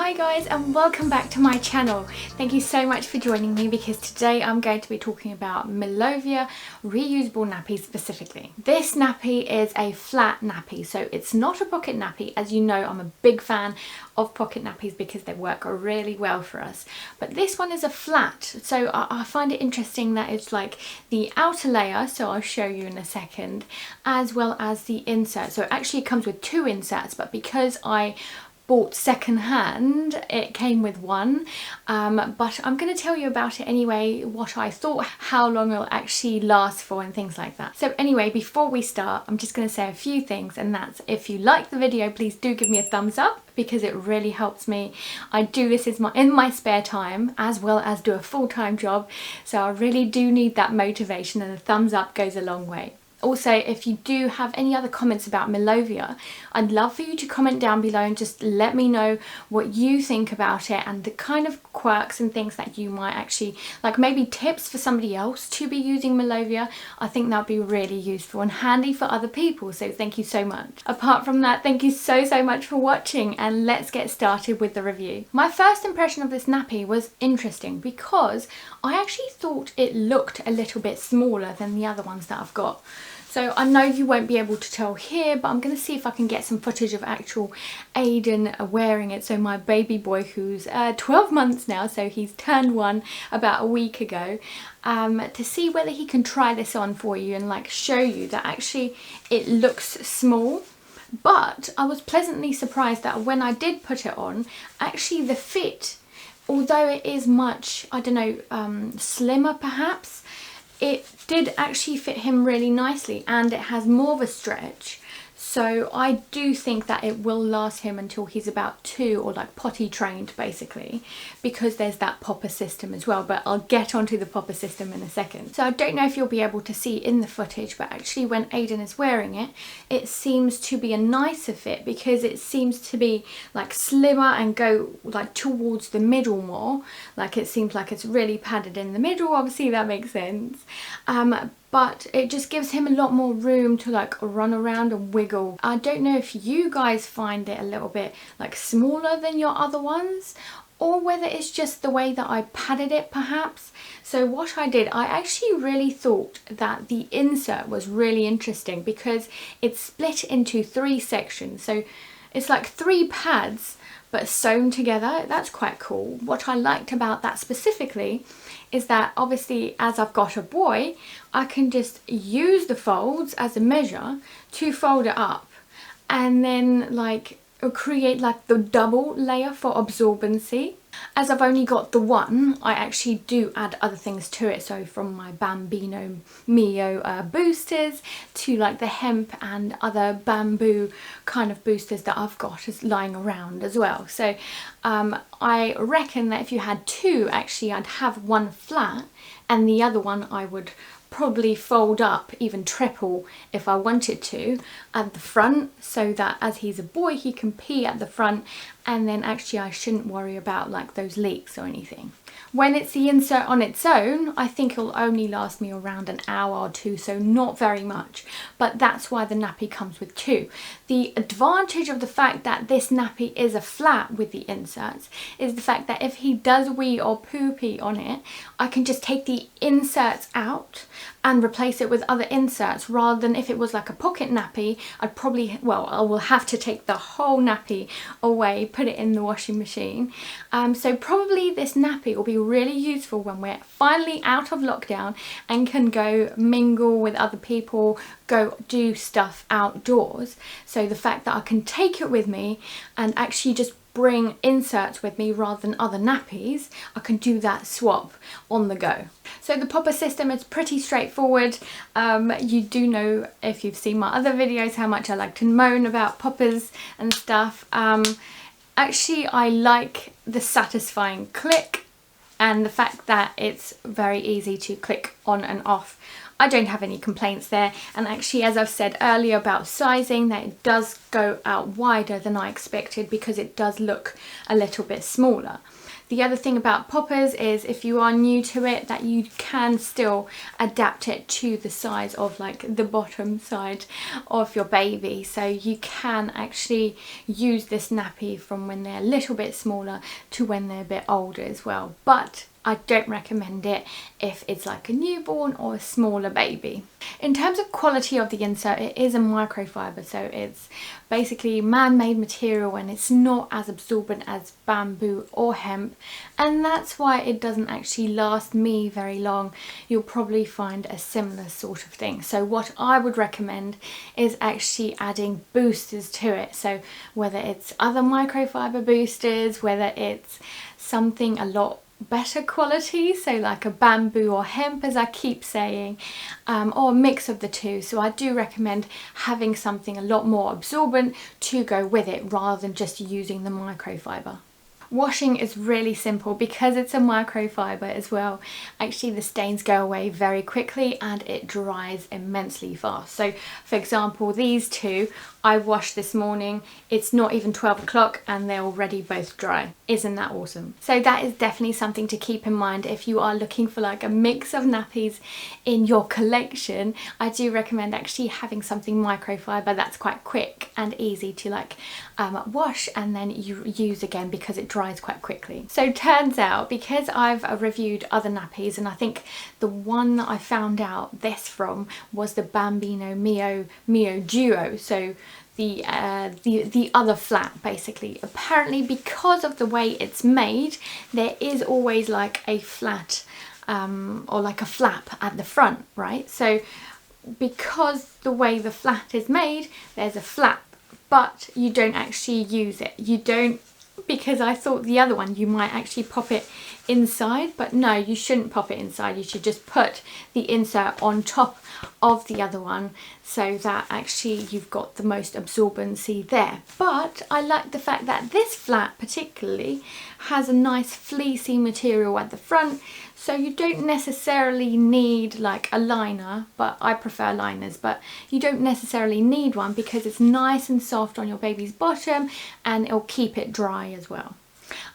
Hi guys, and welcome back to my channel. Thank you so much for joining me because today I'm going to be talking about Milovia reusable nappies specifically. This nappy is a flat nappy, so it's not a pocket nappy. As you know, I'm a big fan of pocket nappies because they work really well for us. But this one is a flat, so I find it interesting that it's like the outer layer, so I'll show you in a second, as well as the insert. So actually it comes with two inserts, but because I bought second hand, it came with one, but I'm going to tell you about it anyway, what I thought, how long it'll actually last for and things like that. So anyway, before we start, I'm just going to say a few things, and that's if you like the video, please do give me a thumbs up because it really helps me. I do this in my spare time as well as do a full-time job, so I really do need that motivation, and a thumbs up goes a long way. Also, if you do have any other comments about Milovia, I'd love for you to comment down below and just let me know what you think about it and the kind of quirks and things that you might actually, like maybe tips for somebody else to be using Milovia. I think that would be really useful and handy for other people, so thank you so much. Apart from that, thank you so much for watching, and let's get started with the review. My first impression of this nappy was interesting because I actually thought it looked a little bit smaller than the other ones that I've got. So I know you won't be able to tell here, but I'm going to see if I can get some footage of actual Aiden wearing it. So my baby boy, who's 12 months now, so he's turned one about a week ago, to see whether he can try this on for you and like show you that actually it looks small. But I was pleasantly surprised that when I did put it on, actually the fit, although it is much, I don't know, slimmer perhaps, it did actually fit him really nicely, and it has more of a stretch. So I do think that it will last him until he's about 2, or like potty trained basically, because there's that popper system as well, but I'll get onto the popper system in a second. So I don't know if you'll be able to see in the footage, but actually when Aiden is wearing it, it seems to be a nicer fit because it seems to be like slimmer and go like towards the middle more. Like it seems like it's really padded in the middle, obviously that makes sense. But it just gives him a lot more room to like run around and wiggle. I don't know if you guys find it a little bit like smaller than your other ones, or whether it's just the way that I padded it perhaps. So what I did, I actually really thought that the insert was really interesting because it's split into 3 sections. So it's like 3 pads but sewn together. That's quite cool. What I liked about that specifically is that obviously as I've got a boy, I can just use the folds as a measure to fold it up and then like create like the double layer for absorbency. As I've only got the one, I actually do add other things to it. So from my Bambino Mio boosters to like the hemp and other bamboo kind of boosters that I've got as lying around as well. So I reckon that if you had 2, actually I'd have one flat and the other one I would probably fold up, even triple if I wanted to, at the front, so that as he's a boy he can pee at the front, and then actually I shouldn't worry about like those leaks or anything. When it's the insert on its own, I think it'll only last me around an hour or 2, so not very much, but that's why the nappy comes with 2. The advantage of the fact that this nappy is a flat with the inserts is the fact that if he does wee or poo-pee on it, I can just take the inserts out and replace it with other inserts, rather than if it was like a pocket nappy, I'd probably, well, I will have to take the whole nappy away, put it in the washing machine. So probably this nappy will be really useful when we're finally out of lockdown and can go mingle with other people, go do stuff outdoors. So the fact that I can take it with me and actually just bring inserts with me rather than other nappies, I can do that swap on the go. So the popper system is pretty straightforward. You do know, if you've seen my other videos, how much I like to moan about poppers and stuff. Actually, I like the satisfying click and the fact that it's very easy to click on and off. I don't have any complaints there. And actually, as I've said earlier about sizing, that it does go out wider than I expected because it does look a little bit smaller. The other thing about poppers is if you are new to it, that you can still adapt it to the size of like the bottom side of your baby. So you can actually use this nappy from when they're a little bit smaller to when they're a bit older as well. But I don't recommend it if it's like a newborn or a smaller baby. In terms of quality of the insert, it is a microfibre, so it's basically man-made material and it's not as absorbent as bamboo or hemp, and that's why it doesn't actually last me very long. You'll probably find a similar sort of thing. So what I would recommend is actually adding boosters to it. So whether it's other microfibre boosters, whether it's something a lot better quality, so like a bamboo or hemp, as I keep saying, or a mix of the two. So I do recommend having something a lot more absorbent to go with it rather than just using the microfibre. Washing is really simple because it's a microfibre as well. Actually, the stains go away very quickly and it dries immensely fast. So for example, these two I washed this morning. It's not even 12 o'clock and they're already both dry. Isn't that awesome? So that is definitely something to keep in mind if you are looking for like a mix of nappies in your collection. I do recommend actually having something microfibre that's quite quick and easy to like wash and then you use again because it dries quite quickly. So turns out, because I've reviewed other nappies, and I think the one that I found out this from was the Bambino Mio Duo, so the other flat basically. Apparently, because of the way it's made, there is always like a flat or like a flap at the front, right? So because the way the flat is made, there's a flap, but you don't actually use it. You don't, because I thought the other one you might actually pop it inside, but no, you shouldn't pop it inside. You should just put the insert on top of the other one so that actually you've got the most absorbency there. But I like the fact that this flat particularly has a nice fleecy material at the front, so you don't necessarily need like a liner, but I prefer liners, but you don't necessarily need one because it's nice and soft on your baby's bottom and it'll keep it dry as well.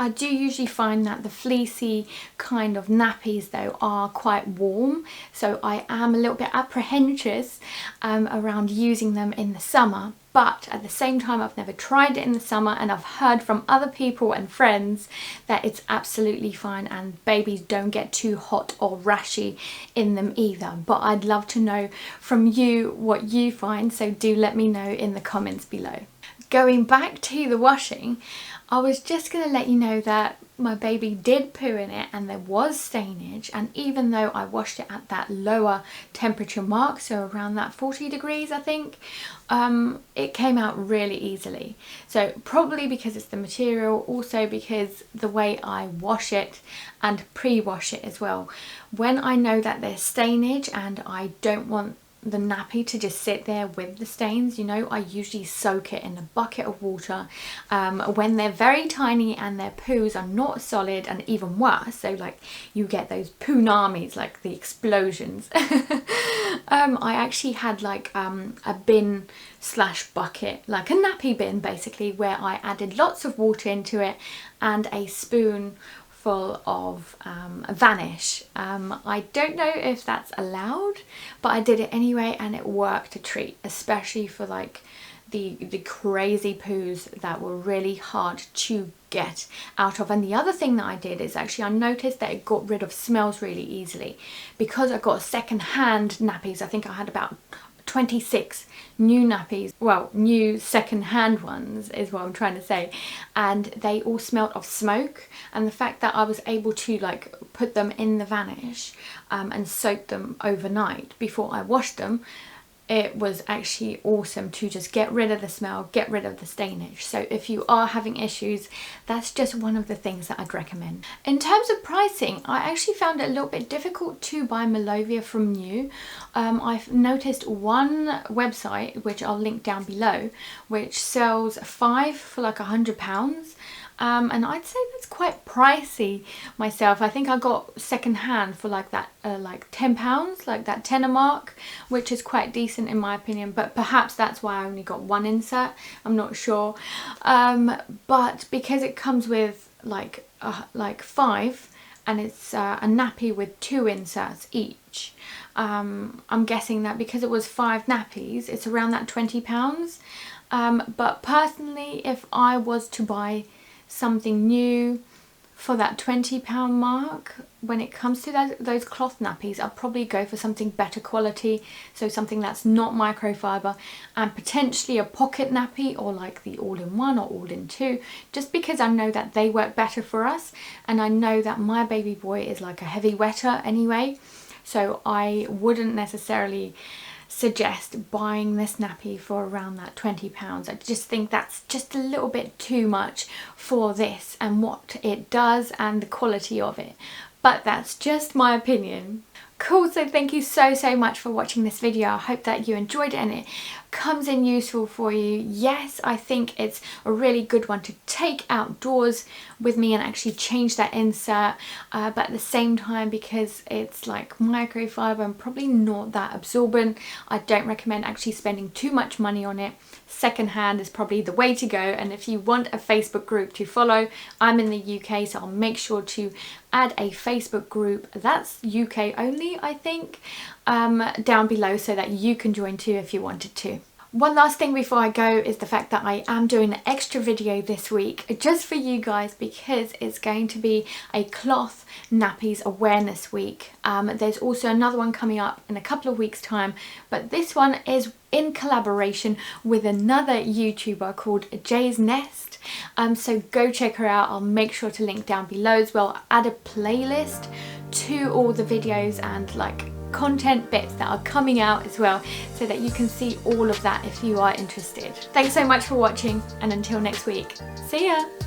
I do usually find that the fleecy kind of nappies though are quite warm, so I am a little bit apprehensive around using them in the summer. But at the same time, I've never tried it in the summer and I've heard from other people and friends that it's absolutely fine and babies don't get too hot or rashy in them either. But I'd love to know from you what you find, so do let me know in the comments below. Going back to the washing, I was just going to let you know that my baby did poo in it and there was stainage, and even though I washed it at that lower temperature mark, so around that 40 degrees I think, it came out really easily. So probably because it's the material, also because the way I wash it and pre-wash it as well. When I know that there's stainage and I don't want the nappy to just sit there with the stains, you know, I usually soak it in a bucket of water when they're very tiny and their poos are not solid, and even worse, so like you get those poonamis, like the explosions. I actually had like a bin slash bucket, like a nappy bin basically, where I added lots of water into it and a spoon full of Vanish. I don't know if that's allowed, but I did it anyway and it worked a treat, especially for like the crazy poos that were really hard to get out of. And the other thing that I did is actually I noticed that it got rid of smells really easily because I got second-hand nappies. I think I had about 26 new nappies, well, new second-hand ones is what I'm trying to say, and they all smelled of smoke. And the fact that I was able to like put them in the Vanish and soak them overnight before I washed them, it was actually awesome to just get rid of the smell, get rid of the stainage. So if you are having issues, that's just one of the things that I'd recommend. In terms of pricing, I actually found it a little bit difficult to buy Milovia from new. I've noticed one website, which I'll link down below, which sells 5 for like £100. and I'd say that's quite pricey myself. I think I got second hand for like that like £10, like that tenner mark, which is quite decent in my opinion, but perhaps that's why I only got one insert, I'm not sure. But because it comes with like 5, and it's a nappy with 2 inserts each, I'm guessing that because it was 5 nappies, it's around that £20. But personally, if I was to buy something new for that £20 mark, when it comes to those cloth nappies, I'd probably go for something better quality, so something that's not microfiber, and potentially a pocket nappy, or like the all-in-one or all-in-2, just because I know that they work better for us, and I know that my baby boy is like a heavy wetter anyway, so I wouldn't necessarily suggest buying this nappy for around that £20. I just think that's just a little bit too much for this and what it does and the quality of it, but that's just my opinion. Cool, so thank you so much for watching this video. I hope that you enjoyed it and it comes in useful for you. Yes, I think it's a really good one to take outdoors with me and actually change that insert, but at the same time, because it's like microfiber and probably not that absorbent, I don't recommend actually spending too much money on it. Secondhand is probably the way to go, and if you want a Facebook group to follow, I'm in the UK, so I'll make sure to add a Facebook group that's UK only, I think, down below, so that you can join too if you wanted to. One last thing before I go is the fact that I am doing an extra video this week just for you guys, because it's going to be a cloth nappies awareness week. There's also another one coming up in a couple of weeks time, but this one is in collaboration with another YouTuber called Jay's Nest. So go check her out. I'll make sure to link down below as well. Add a playlist to all the videos and like content bits that are coming out as well, so that you can see all of that if you are interested. Thanks so much for watching, and until next week, see ya!